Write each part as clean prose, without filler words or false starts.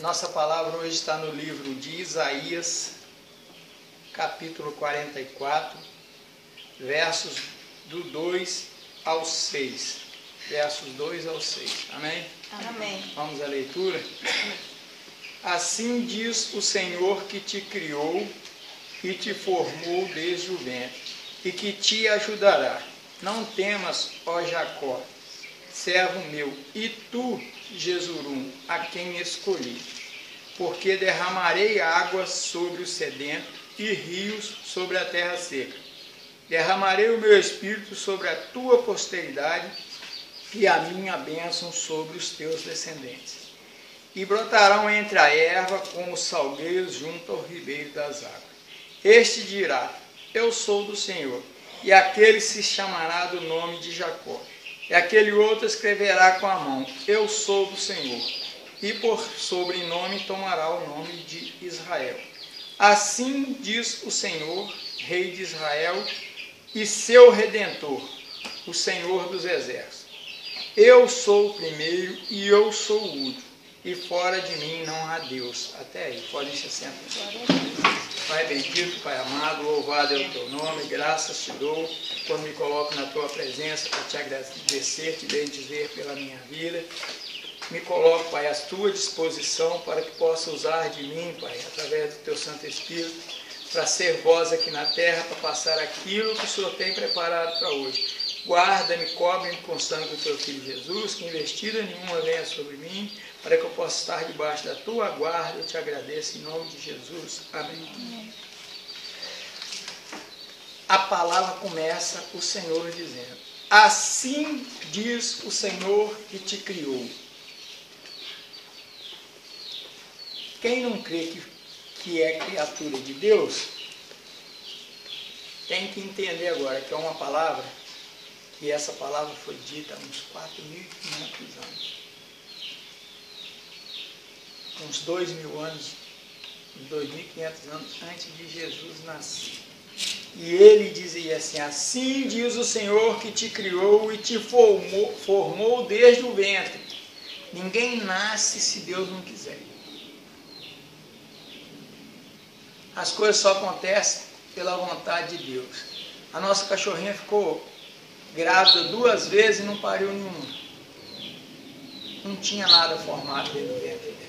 Nossa palavra hoje está no livro de Isaías, capítulo 44, versos do 2 ao 6. Versos 2 ao 6. Amém? Amém. Vamos à leitura? Assim diz o Senhor que te criou e te formou desde o ventre, e que te ajudará. Não temas, ó Jacó, servo meu, e tu, Jesurum, a quem escolhi. Porque derramarei águas sobre o sedento e rios sobre a terra seca. Derramarei o meu espírito sobre a tua posteridade e a minha bênção sobre os teus descendentes. E brotarão entre a erva como os salgueiros junto ao ribeiro das águas. Este dirá, eu sou do Senhor, e aquele se chamará do nome de Jacó. E aquele outro escreverá com a mão, eu sou do Senhor, e por sobrenome tomará o nome de Israel. Assim diz o Senhor, Rei de Israel, e seu Redentor, o Senhor dos Exércitos. Eu sou o primeiro e eu sou o último, e fora de mim não há Deus. Até aí, podem se sentar. Pai bendito, Pai amado, louvado é o teu nome, graças te dou quando me coloco na tua presença para te agradecer, te bendizer pela minha vida. Me coloco, Pai, à tua disposição para que possa usar de mim, Pai, através do teu Santo Espírito, para ser voz aqui na terra, para passar aquilo que o Senhor tem preparado para hoje. Guarda-me, cobre-me com o sangue do teu Filho Jesus, que investida nenhuma venha sobre mim, para que eu possa estar debaixo da tua guarda. Eu te agradeço em nome de Jesus. Amém. A palavra começa o Senhor dizendo, assim diz o Senhor que te criou. Quem não crê que é criatura de Deus, tem que entender agora que é uma palavra, que essa palavra foi dita há uns 4.500 anos. Uns 2.000 anos, 2.500 anos antes de Jesus nascer. E ele dizia assim, assim diz o Senhor que te criou e te formou desde o ventre. Ninguém nasce se Deus não quiser. As coisas só acontecem pela vontade de Deus. A nossa cachorrinha ficou grávida 2 vezes e não pariu nenhuma. Não tinha nada formado dentro do ventre dela.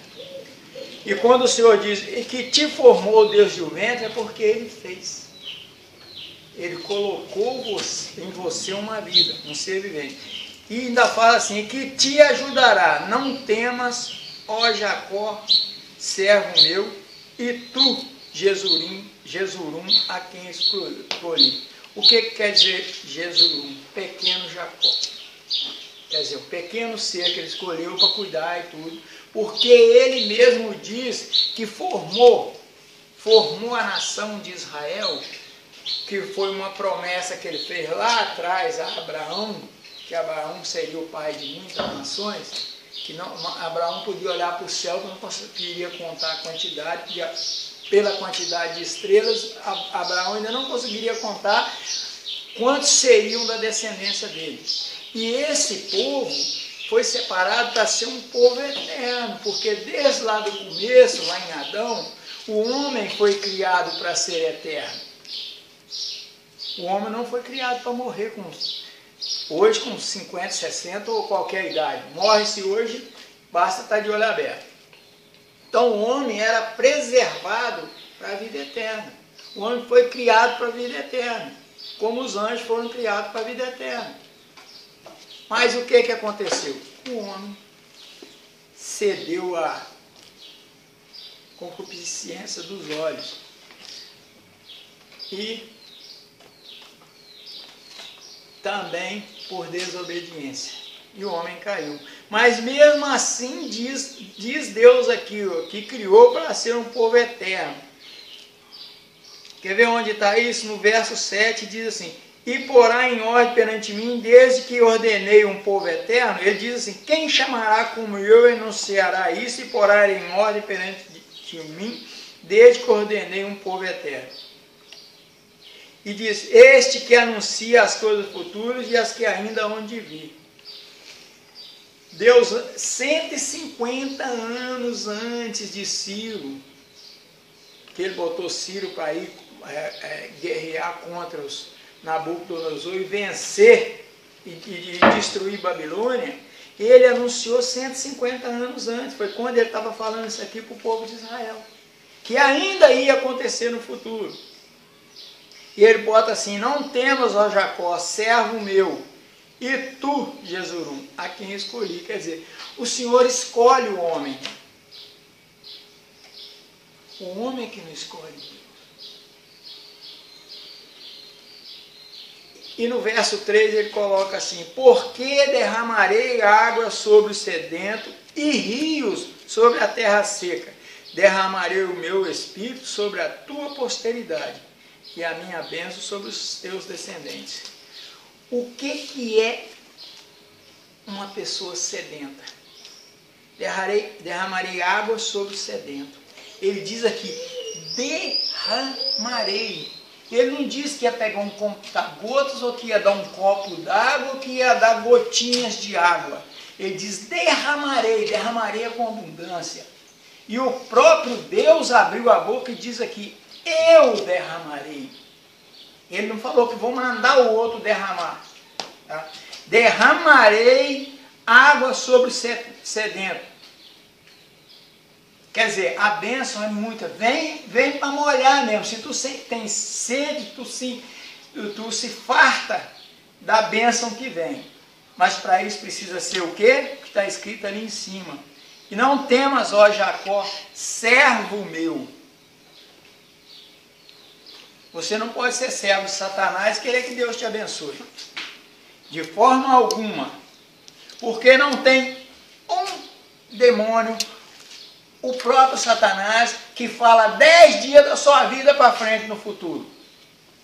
E quando o Senhor diz que te formou desde o ventre, é porque Ele fez. Ele colocou em você uma vida, um ser vivente. E ainda fala assim, que te ajudará. Não temas, ó Jacó, servo meu, e tu, Jesurum, a quem escolhi. O que quer dizer Jesurum? Pequeno Jacó. Quer dizer, um pequeno ser que ele escolheu para cuidar e tudo. Porque ele mesmo diz que formou a nação de Israel, que foi uma promessa que ele fez lá atrás a Abraão, que Abraão seria o pai de muitas nações, que não, Abraão podia olhar para o céu, que não conseguiria contar a quantidade, pela quantidade de estrelas, Abraão ainda não conseguiria contar quantos seriam da descendência dele. E esse povo foi separado para ser um povo eterno, porque desde lá do começo, lá em Adão, o homem foi criado para ser eterno. O homem não foi criado para morrer hoje com 50, 60 ou qualquer idade. Morre-se hoje, basta estar de olho aberto. Então o homem era preservado para a vida eterna. O homem foi criado para a vida eterna, como os anjos foram criados para a vida eterna. Mas o que aconteceu? O homem cedeu à concupiscência dos olhos e também por desobediência. E o homem caiu. Mas mesmo assim, diz Deus aqui, que criou para ser um povo eterno. Quer ver onde está isso? No verso 7 diz assim, e porá em ordem perante mim, desde que ordenei um povo eterno. Ele diz assim, quem chamará como eu enunciará isso e porá em ordem perante mim, desde que ordenei um povo eterno. E diz, este que anuncia as coisas futuras e as que ainda hão de vir. Deus, 150 anos antes de Ciro, que ele botou Ciro para ir guerrear contra os Nabucodonosor e vencer e destruir Babilônia, ele anunciou 150 anos antes. Foi quando ele estava falando isso aqui para o povo de Israel, que ainda ia acontecer no futuro. E ele bota assim: não temas, ó Jacó, servo meu, e tu, Jesurum, a quem escolhi. Quer dizer, o Senhor escolhe o homem. O homem é que não escolhe Deus. E no verso 3 ele coloca assim: porque derramarei água sobre o sedento e rios sobre a terra seca. Derramarei o meu espírito sobre a tua posteridade e a minha bênção sobre os teus descendentes. O que é uma pessoa sedenta? Derramarei água sobre o sedento. Ele diz aqui: derramarei. Ele não diz que ia pegar um conta-gotas, ou que ia dar um copo d'água, ou que ia dar gotinhas de água. Ele diz: derramarei, derramarei com abundância. E o próprio Deus abriu a boca e diz aqui: eu derramarei. Ele não falou que vou mandar o outro derramar. Tá? Derramarei água sobre o sedento. Quer dizer, a bênção é muita. Vem para molhar mesmo. Se tu tem sede, tu se farta da bênção que vem. Mas para isso precisa ser o quê? O que está escrito ali em cima. E não temas, ó Jacó, servo meu. Você não pode ser servo de Satanás e querer que Deus te abençoe. De forma alguma. Porque não tem um demônio, o próprio Satanás, que fala 10 dias da sua vida para frente no futuro.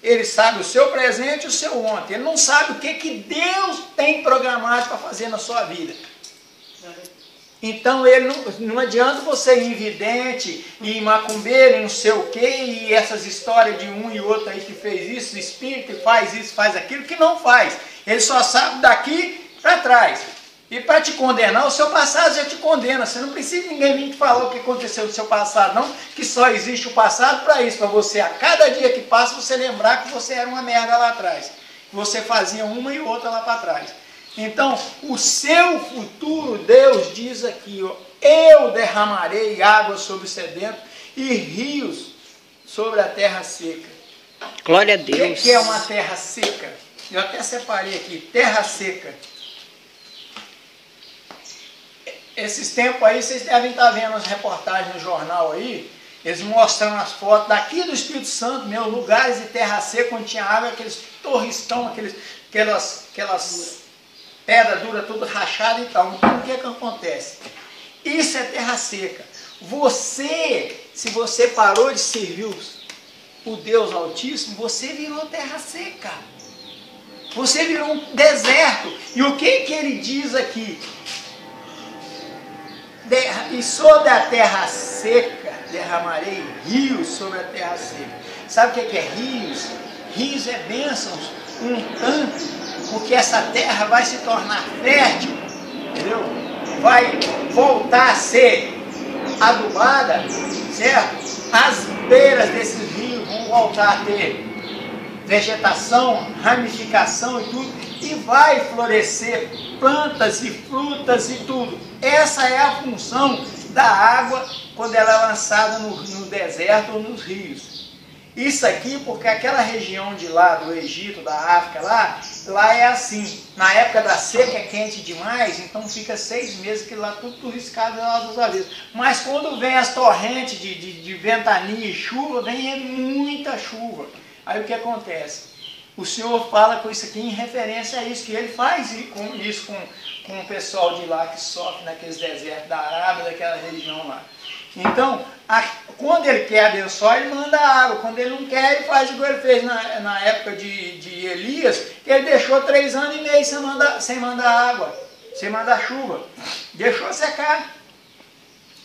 Ele sabe o seu presente e o seu ontem. Ele não sabe o que Deus tem programado para fazer na sua vida. Então ele não adianta você ir vidente, ir macumbeiro, e não sei o quê, e essas histórias de um e outro aí que fez isso, o espírito faz isso, faz aquilo, que não faz. Ele só sabe daqui para trás. E para te condenar, o seu passado já te condena. Você não precisa de ninguém vir te falar o que aconteceu no seu passado, não. Que só existe o passado para isso, para você, a cada dia que passa, você lembrar que você era uma merda lá atrás. Que você fazia uma e outra lá para trás. Então, o seu futuro, Deus diz aqui, ó, eu derramarei água sobre o sedento e rios sobre a terra seca. Glória a Deus. O que é uma terra seca? Eu até separei aqui, terra seca. Esses tempos aí, vocês devem estar vendo as reportagens no jornal aí, eles mostrando as fotos daqui do Espírito Santo, meus lugares de terra seca, onde tinha água, aqueles torristão, aquelas pedra dura, tudo rachada e tal. Então, o que acontece? Isso é terra seca. Se você parou de servir o Deus Altíssimo, você virou terra seca. Você virou um deserto. E o que ele diz aqui? E sobre a terra seca, derramarei rios sobre a terra seca. Sabe o que é rios? Rios é bênçãos, um tanto, porque essa terra vai se tornar fértil, entendeu? Vai voltar a ser adubada, certo? As beiras desses rios vão voltar a ter vegetação, ramificação e tudo, e vai florescer plantas e frutas e tudo. Essa é a função da água quando ela é lançada no deserto ou nos rios. Isso aqui porque aquela região de lá, do Egito, da África, lá é assim. Na época da seca é quente demais, então fica 6 meses que lá tudo riscado lá dos avessos. Mas quando vem as torrentes de ventania e chuva, vem muita chuva. Aí o que acontece? O Senhor fala com isso aqui em referência a isso, que ele faz isso com o pessoal de lá que sofre naqueles desertos da Arábia, daquela região lá. Então, quando ele quer abençoar, ele manda água. Quando ele não quer, ele faz igual ele fez na época de Elias, que ele deixou 3 anos e meio sem mandar água, sem mandar chuva. Deixou secar.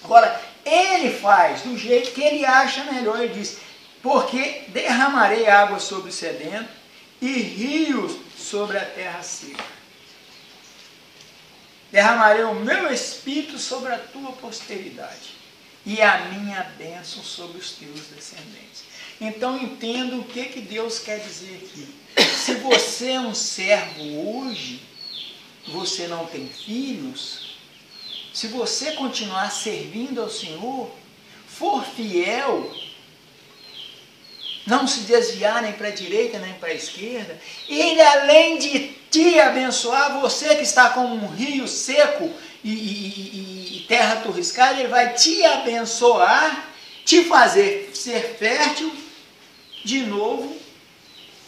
Agora, ele faz do jeito que ele acha melhor. Ele diz: porque derramarei água sobre o sedento e rios sobre a terra seca. derramarei o meu espírito sobre a tua posteridade e a minha bênção sobre os teus descendentes. Então entenda o que Deus quer dizer aqui. Se você é um servo hoje, você não tem filhos, se você continuar servindo ao Senhor, for fiel, não se desviar nem para a direita nem para a esquerda, Ele, além de te abençoar, você que está como um rio seco e terra turriscada, Ele vai te abençoar, te fazer ser fértil de novo,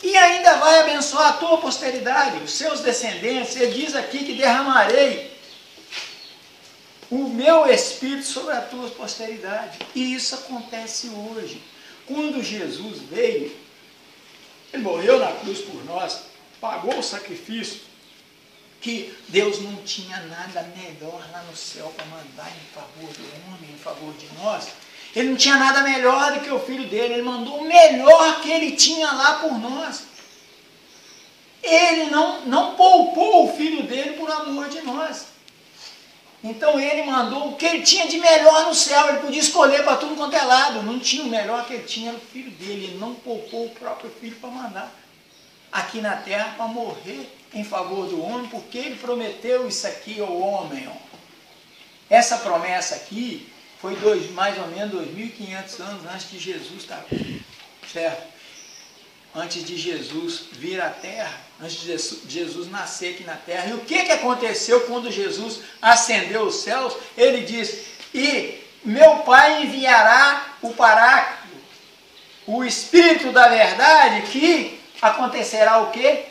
e ainda vai abençoar a tua posteridade, os seus descendentes. Ele diz aqui que derramarei o meu espírito sobre a tua posteridade. E isso acontece hoje. Quando Jesus veio, Ele morreu na cruz por nós, pagou o sacrifício, que Deus não tinha nada melhor lá no céu para mandar em favor do homem, em favor de nós. Ele não tinha nada melhor do que o Filho dele. Ele mandou o melhor que Ele tinha lá por nós. Ele não poupou o Filho dele por amor de nós. Então Ele mandou o que Ele tinha de melhor no céu. Ele podia escolher para tudo quanto é lado. Não tinha o melhor que Ele tinha, era o Filho dele. Ele não poupou o próprio Filho para mandar aqui na terra para morrer em favor do homem, porque Ele prometeu isso aqui ao homem. Essa promessa aqui foi mais ou menos 2.500 anos antes de Jesus estar aqui, certo? Antes de Jesus vir à terra, antes de Jesus nascer aqui na terra. E o que aconteceu quando Jesus ascendeu aos céus? Ele diz: e meu Pai enviará o Paráclito, o Espírito da verdade, que acontecerá o quê?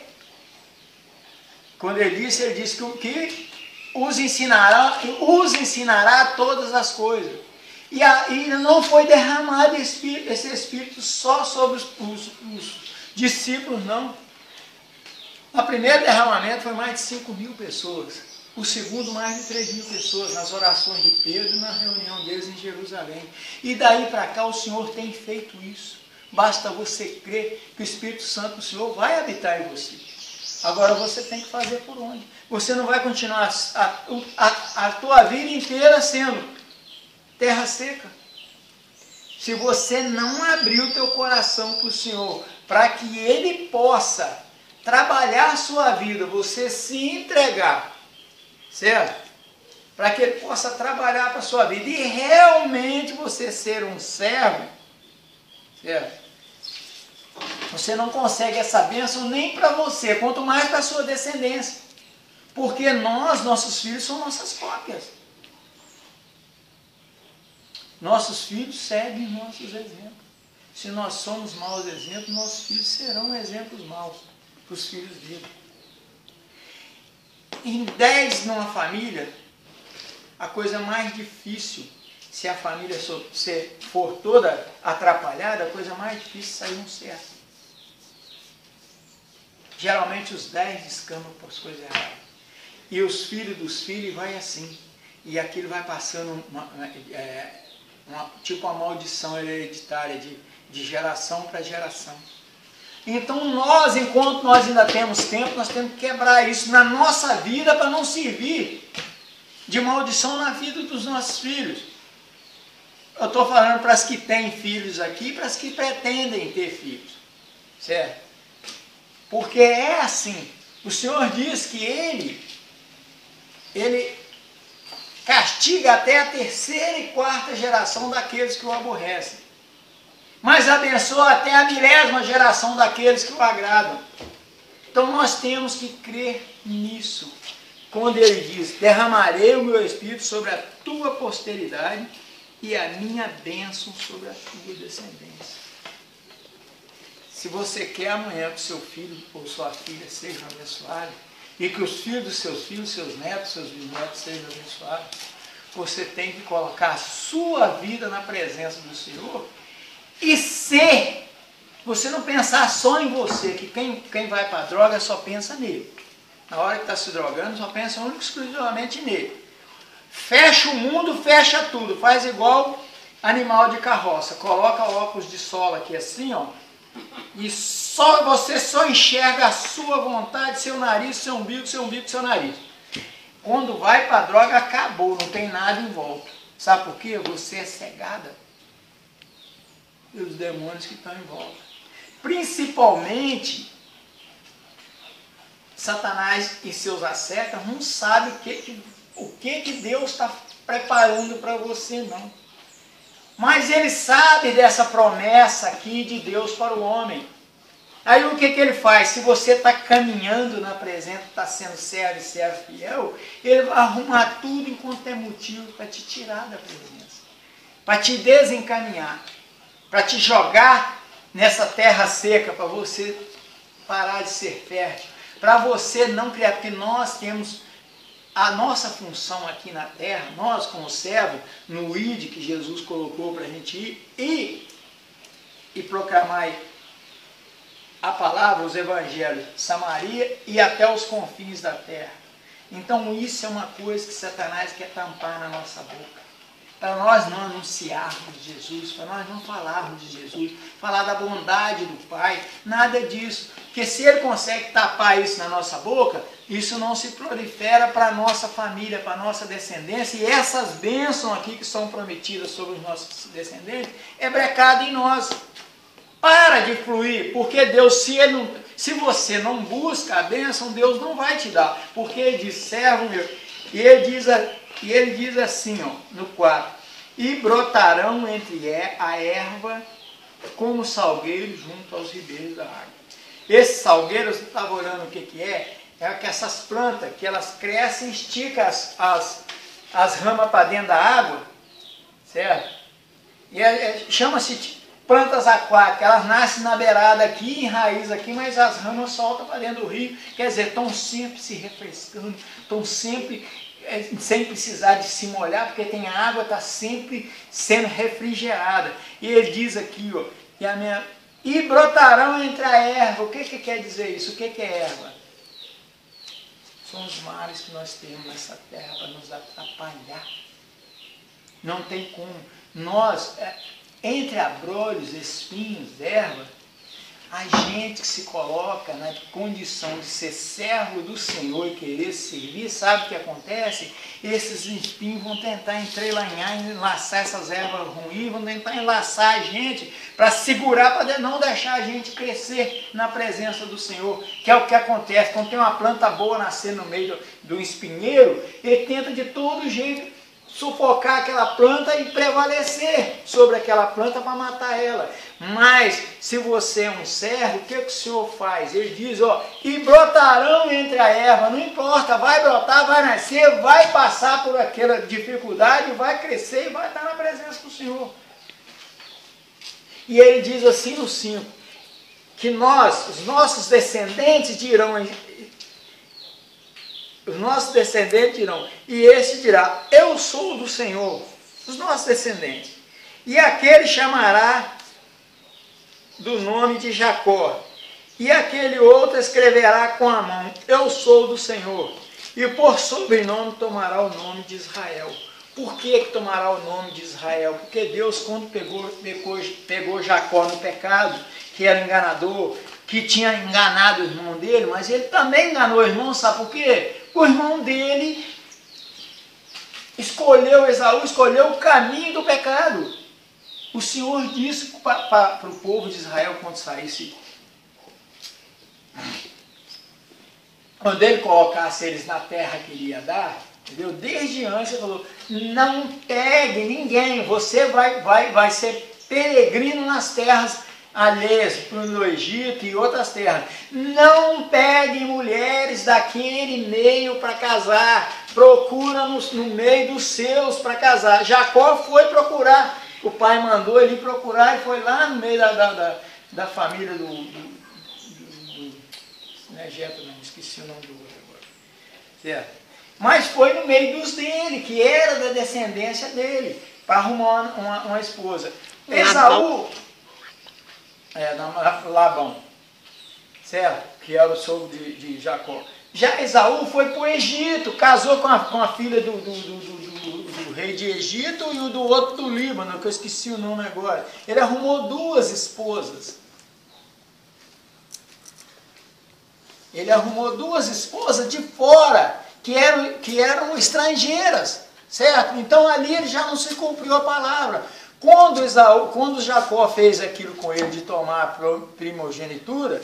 Quando ele disse que os ensinará todas as coisas. E não foi derramado esse Espírito só sobre os discípulos, não. O primeiro derramamento foi mais de 5.000 pessoas. O segundo, mais de 3.000 pessoas, nas orações de Pedro e na reunião deles em Jerusalém. E daí para cá o Senhor tem feito isso. Basta você crer que o Espírito Santo do Senhor vai habitar em você. Agora você tem que fazer por onde? Você não vai continuar a tua vida inteira sendo terra seca. Se você não abrir o teu coração para o Senhor, para que Ele possa trabalhar a sua vida, você se entregar, certo? Para que Ele possa trabalhar para a sua vida e realmente você ser um servo, certo? Você não consegue essa bênção nem para você, quanto mais para a sua descendência. Porque nossos filhos são nossas cópias. Nossos filhos seguem nossos exemplos. Se nós somos maus exemplos, nossos filhos serão exemplos maus para os filhos dele. Em 10 numa família, a coisa mais difícil, se a família for toda atrapalhada, a coisa mais difícil é sair um certo. Geralmente os 10 descambam para as coisas erradas. E os filhos dos filhos vai assim. E aquilo vai passando tipo uma maldição hereditária de geração para geração. Então nós, enquanto nós ainda temos tempo, nós temos que quebrar isso na nossa vida para não servir de maldição na vida dos nossos filhos. Eu estou falando para as que têm filhos aqui e para as que pretendem ter filhos. Certo? Porque é assim. O Senhor diz que Ele castiga até a 3ª e 4ª geração daqueles que o aborrecem. Mas abençoa até a 1000ª geração daqueles que o agradam. Então nós temos que crer nisso. Quando Ele diz: derramarei o meu Espírito sobre a tua posteridade e a minha bênção sobre a tua descendência. Se você quer amanhã que o seu filho ou sua filha sejam abençoados, e que os filhos dos seus filhos, seus netos, seus bisnetos sejam abençoados, você tem que colocar a sua vida na presença do Senhor e você não pensar só em você, que quem vai para a droga só pensa nele. Na hora que está se drogando, só pensa única e exclusivamente nele. Fecha o mundo, fecha tudo, faz igual animal de carroça, coloca óculos de sol aqui assim, ó, e você só enxerga a sua vontade, seu nariz, seu umbigo, seu nariz. Quando vai para a droga, acabou, não tem nada em volta. Sabe por quê? Você é cegada pelos demônios que estão em volta. Principalmente, Satanás e seus ascetas não sabem o que Deus está preparando para você, não. Mas ele sabe dessa promessa aqui de Deus para o homem. Aí o que ele faz? Se você está caminhando na presença, está sendo servo e servo fiel, ele vai arrumar tudo enquanto é motivo para te tirar da presença, para te desencaminhar, para te jogar nessa terra seca, para você parar de ser fértil, para você não criar, porque nós temos a nossa função aqui na terra, nós como servo, no ID que Jesus colocou para a gente ir e proclamar a palavra, os evangelhos, Samaria e até os confins da terra. Então isso é uma coisa que Satanás quer tampar na nossa boca. Para nós não anunciarmos Jesus, para nós não falarmos de Jesus, falar da bondade do Pai, nada disso. Porque se ele consegue tapar isso na nossa boca, isso não se prolifera para a nossa família, para a nossa descendência. E essas bênçãos aqui que são prometidas sobre os nossos descendentes, é brecado em nós. Para de fluir, porque Deus, se você não busca a bênção, Deus não vai te dar. Porque ele diz, servo meu, e ele diz assim, ó, no 4, e brotarão entre a erva como salgueiro junto aos ribeiros da água. Esse salgueiro, você estava olhando o que é? É que essas plantas, que elas crescem, esticam as ramas para dentro da água, certo? E chama-se plantas aquáticas, elas nascem na beirada aqui, em raiz aqui, mas as ramas soltam para dentro do rio, quer dizer, estão sempre se refrescando, estão sempre sem precisar de se molhar, porque tem a água, está sempre sendo refrigerada. E ele diz aqui, ó, e brotarão entre a erva. O que quer dizer isso? O que é erva? São os mares que nós temos nessa terra para nos atrapalhar. Não tem como. Nós, entre abrolhos, espinhos, erva, a gente que se coloca na condição de ser servo do Senhor e querer servir, sabe o que acontece? Esses espinhos vão tentar entrelanhar, enlaçar essas ervas ruins, vão tentar enlaçar a gente para segurar, para não deixar a gente crescer na presença do Senhor, que é o que acontece. Quando tem uma planta boa nascendo no meio do espinheiro, ele tenta de todo jeito sufocar aquela planta e prevalecer sobre aquela planta para matar ela. Mas, se você é um servo, o que o Senhor faz? Ele diz, ó, e brotarão entre a erva, não importa, vai brotar, vai nascer, vai passar por aquela dificuldade, vai crescer e vai estar na presença do Senhor. E ele diz assim no 5, que os nossos descendentes dirão, e este dirá, eu sou do Senhor, os nossos descendentes. E aquele chamará do nome de Jacó, e aquele outro escreverá com a mão, eu sou do Senhor, e por sobrenome tomará o nome de Israel. Por que tomará o nome de Israel? Porque Deus, quando pegou Jacó no pecado, que era enganador, que tinha enganado o irmão dele, mas ele também enganou o irmão, sabe por quê? O irmão dele Esaú escolheu o caminho do pecado. O Senhor disse para o povo de Israel quando saísse, quando ele colocasse eles na terra que ele ia dar, entendeu? Desde antes ele falou, não pegue ninguém, você vai ser peregrino nas terras alheias, no Egito e outras terras. Não pegue mulheres daquele meio para casar, procura no meio dos seus para casar. Jacó foi procurar, o pai mandou ele procurar e foi lá no meio da família do não é Jeto, não, esqueci o nome do outro agora. Certo? Mas foi no meio dos dele, que era da descendência dele, para arrumar uma esposa. Esaú, Labão, certo? Que era o sogro de Jacó. Já Esaú foi para o Egito, casou com a filha do rei de Egito e o do outro do Líbano, que eu esqueci o nome agora. Ele arrumou 2 esposas. Ele arrumou 2 esposas de fora, que eram estrangeiras, certo? Então ali ele já não se cumpriu a palavra. Quando Jacó fez aquilo com ele de tomar a primogenitura,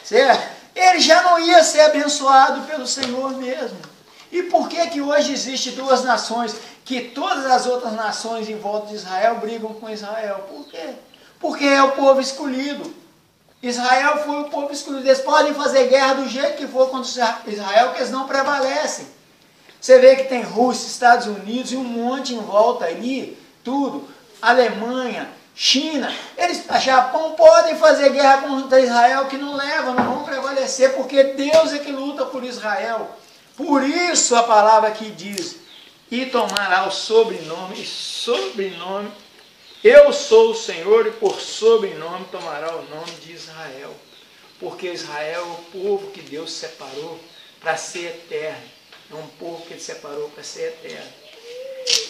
certo? Ele já não ia ser abençoado pelo Senhor mesmo. E por que hoje existe duas nações, que todas as outras nações em volta de Israel brigam com Israel? Por quê? Porque é o povo escolhido. Israel foi o povo escolhido. Eles podem fazer guerra do jeito que for contra Israel, que eles não prevalecem. Você vê que tem Rússia, Estados Unidos e um monte em volta ali, tudo. Alemanha, China. Japão podem fazer guerra contra Israel, que não leva, não vão prevalecer, porque Deus é que luta por Israel. Por isso a palavra aqui diz, e tomará o sobrenome, eu sou o Senhor, e por sobrenome tomará o nome de Israel. Porque Israel é o povo que Deus separou para ser eterno. É um povo que ele separou para ser eterno.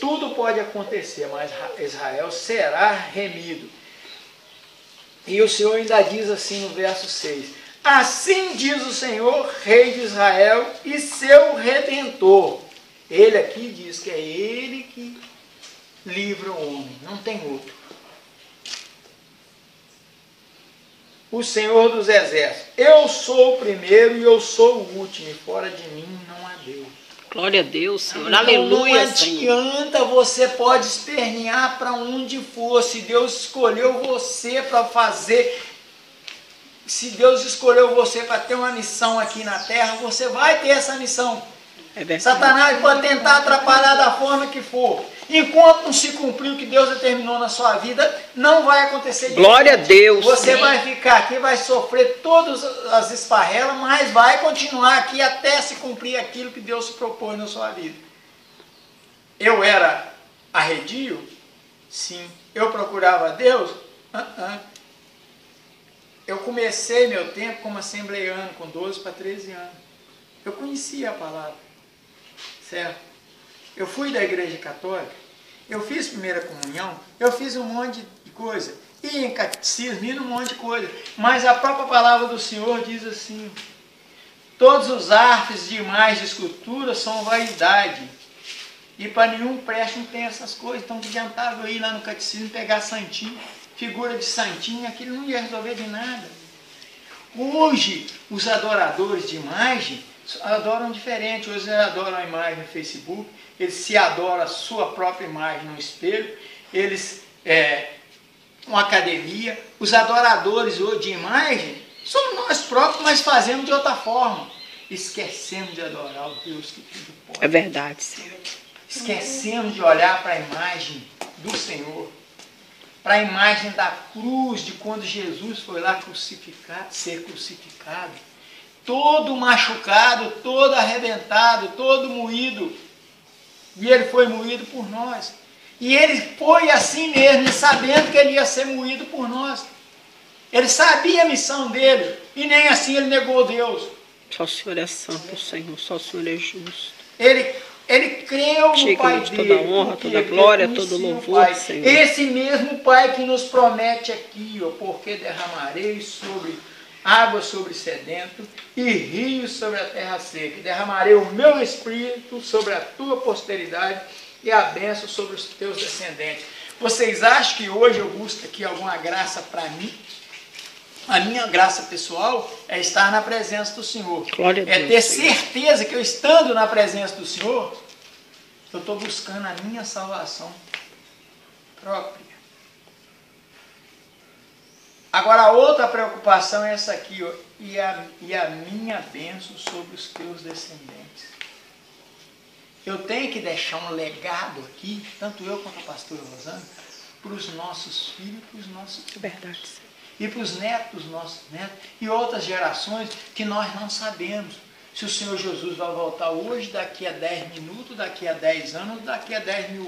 Tudo pode acontecer, mas Israel será remido. E o Senhor ainda diz assim no verso 6. Assim diz o Senhor, Rei de Israel e seu Redentor. Ele aqui diz que é ele que livra o homem, não tem outro. O Senhor dos Exércitos. Eu sou o primeiro e eu sou o último, e fora de mim não há Deus. Glória a Deus, Senhor. Então, Aleluia, não Senhor. adianta, você pode espernear para onde for. Se Deus escolheu você para fazer, se Deus escolheu você para ter uma missão aqui na terra, você vai ter essa missão. É verdade. Satanás pode tentar atrapalhar da forma que for. Enquanto não se cumprir o que Deus determinou na sua vida, não vai acontecer. Glória a Deus. Você vai ficar aqui, vai sofrer todas as esparrelas, mas vai continuar aqui até se cumprir aquilo que Deus se propôs na sua vida. Eu era arredio? Sim. Eu procurava a Deus? Eu comecei meu tempo como assembleiano, com 12 para 13 anos. Eu conhecia a palavra. Certo? Eu fui da igreja católica, eu fiz primeira comunhão, eu fiz um monte de coisa, e em catecismo, e um monte de coisa, mas a própria palavra do Senhor diz assim, todos os artes de imagem de escultura são vaidade, e para nenhum preste não tem essas coisas, então que adiantava eu ir lá no catecismo pegar santinho, figura de santinho, aquilo não ia resolver de nada. Hoje, os adoradores de imagem adoram diferente. Hoje eles adoram a imagem no Facebook, eles se adoram a sua própria imagem no espelho, eles, uma academia, os adoradores de imagem somos nós próprios, mas fazemos de outra forma. Esquecemos de adorar o Deus que tudo pode. É verdade, Senhor. Esquecemos de olhar para a imagem do Senhor, para a imagem da cruz, de quando Jesus foi lá ser crucificado, todo machucado, todo arrebentado, todo moído. E ele foi moído por nós. E ele foi assim mesmo, sabendo que ele ia ser moído por nós. Ele sabia a missão dele, e nem assim ele negou Deus. Só o Senhor é santo, Senhor, só o Senhor é justo. Ele creu no Pai dele. Toda honra, toda glória, todo louvor, Senhor. Esse mesmo Pai que nos promete aqui, porque derramarei água sobre sedento e rios sobre a terra seca. Derramarei o meu espírito sobre a tua posteridade e a bênção sobre os teus descendentes. Vocês acham que hoje eu busco aqui alguma graça para mim? A minha graça pessoal é estar na presença do Senhor. Glória a Deus, é ter Senhor. certeza que eu estando na presença do Senhor, eu estou buscando a minha salvação própria. Agora a outra preocupação é essa aqui, ó, e a minha bênção sobre os teus descendentes. Eu tenho que deixar um legado aqui, tanto eu quanto a pastora Rosana, para os nossos filhos e para os nossos filhos. Verdade, Senhor. E para os netos dos nossos netos e outras gerações que nós não sabemos se o Senhor Jesus vai voltar hoje, daqui a 10 minutos, daqui a 10 anos, daqui a 10 mil anos.